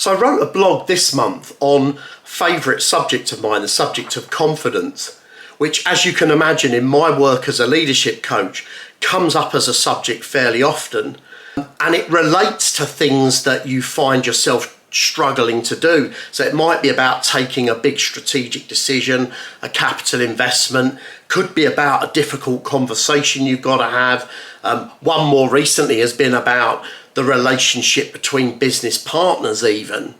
So I wrote a blog this month on a favourite subject of mine, the subject of confidence, which, as you can imagine, in my work as a leadership coach, comes up as a subject fairly often. And it relates to things that you find yourself struggling to do. So it might be about taking a big strategic decision, a capital investment, could be about a difficult conversation you've got to have. One more recently has been about the relationship between business partners even.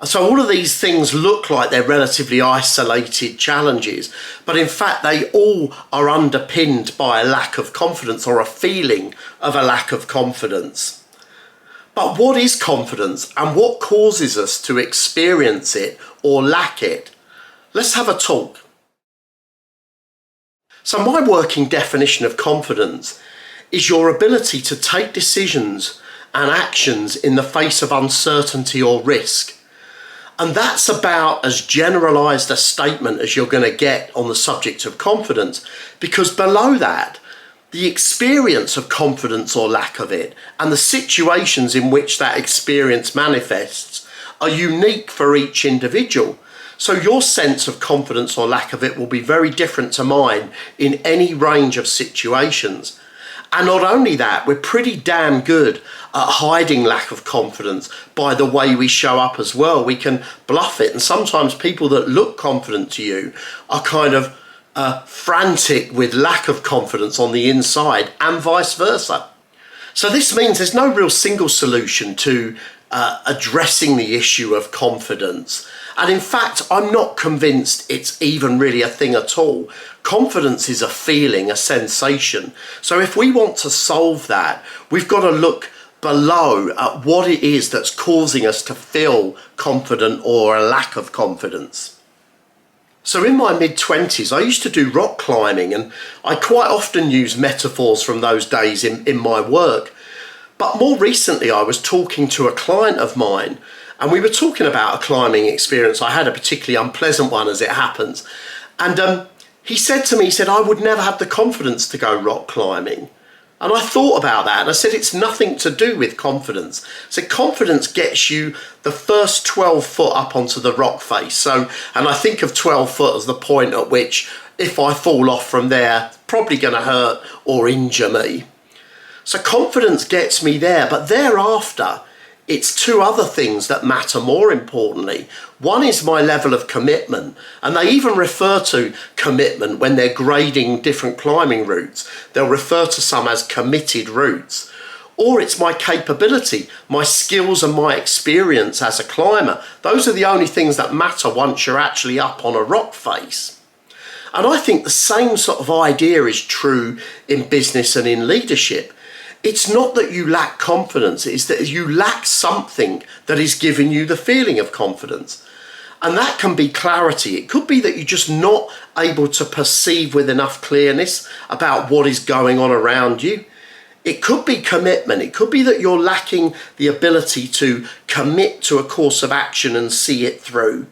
So all of these things look like they're relatively isolated challenges, but in fact they all are underpinned by a lack of confidence or a feeling of a lack of confidence. But what is confidence and what causes us to experience it or lack it? Let's have a talk. So my working definition of confidence is your ability to take decisions and actions in the face of uncertainty or risk. And that's about as generalised a statement as you're going to get on the subject of confidence, because below that, the experience of confidence or lack of it and the situations in which that experience manifests are unique for each individual. So your sense of confidence or lack of it will be very different to mine in any range of situations. And not only that, we're pretty damn good at hiding lack of confidence by the way we show up as well. We can bluff it, and sometimes people that look confident to you are kind of frantic with lack of confidence on the inside, and vice versa. So this means there's no real single solution to addressing the issue of confidence. And in fact, I'm not convinced it's even really a thing at all. Confidence is a feeling, a sensation. So if we want to solve that, we've got to look below at what it is that's causing us to feel confident or a lack of confidence. So in my mid-20s, I used to do rock climbing, and I quite often use metaphors from those days in my work. But more recently, I was talking to a client of mine, and we were talking about a climbing experience. I had a particularly unpleasant one, as it happens. And he said to me, he said, I would never have the confidence to go rock climbing. And I thought about that, and I said, it's nothing to do with confidence. So confidence gets you the first 12 foot up onto the rock face. So, and I think of 12 foot as the point at which, if I fall off from there, it's probably going to hurt or injure me. So confidence gets me there, but thereafter, it's two other things that matter more importantly. One is my level of commitment, and they even refer to commitment when they're grading different climbing routes. They'll refer to some as committed routes. Or it's my capability, my skills and my experience as a climber. Those are the only things that matter once you're actually up on a rock face. And I think the same sort of idea is true in business and in leadership. It's not that you lack confidence, it's that you lack something that is giving you the feeling of confidence. And that can be clarity. It could be that you're just not able to perceive with enough clearness about what is going on around you. It could be commitment. It could be that you're lacking the ability to commit to a course of action and see it through.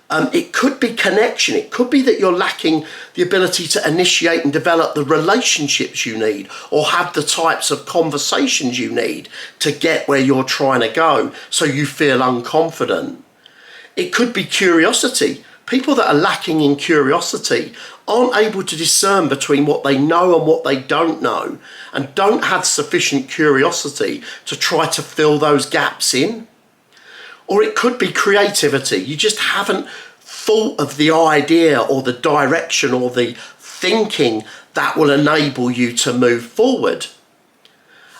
It could be connection. It could be that you're lacking the ability to initiate and develop the relationships you need, or have the types of conversations you need to get where you're trying to go, so you feel unconfident. It could be curiosity. People that are lacking in curiosity aren't able to discern between what they know and what they don't know, and don't have sufficient curiosity to try to fill those gaps in. Or it could be creativity. You just haven't thought of the idea or the direction or the thinking that will enable you to move forward.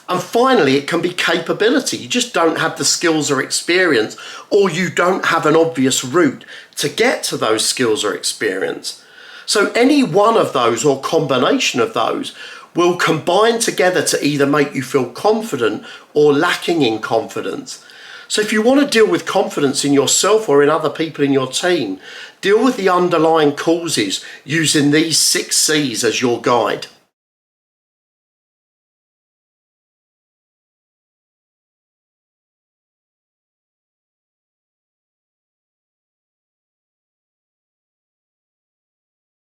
And finally, it can be capability. You just don't have the skills or experience, or you don't have an obvious route to get to those skills or experience. So any one of those or combination of those will combine together to either make you feel confident or lacking in confidence. So if you want to deal with confidence in yourself or in other people in your team, deal with the underlying causes using these 6 C's as your guide.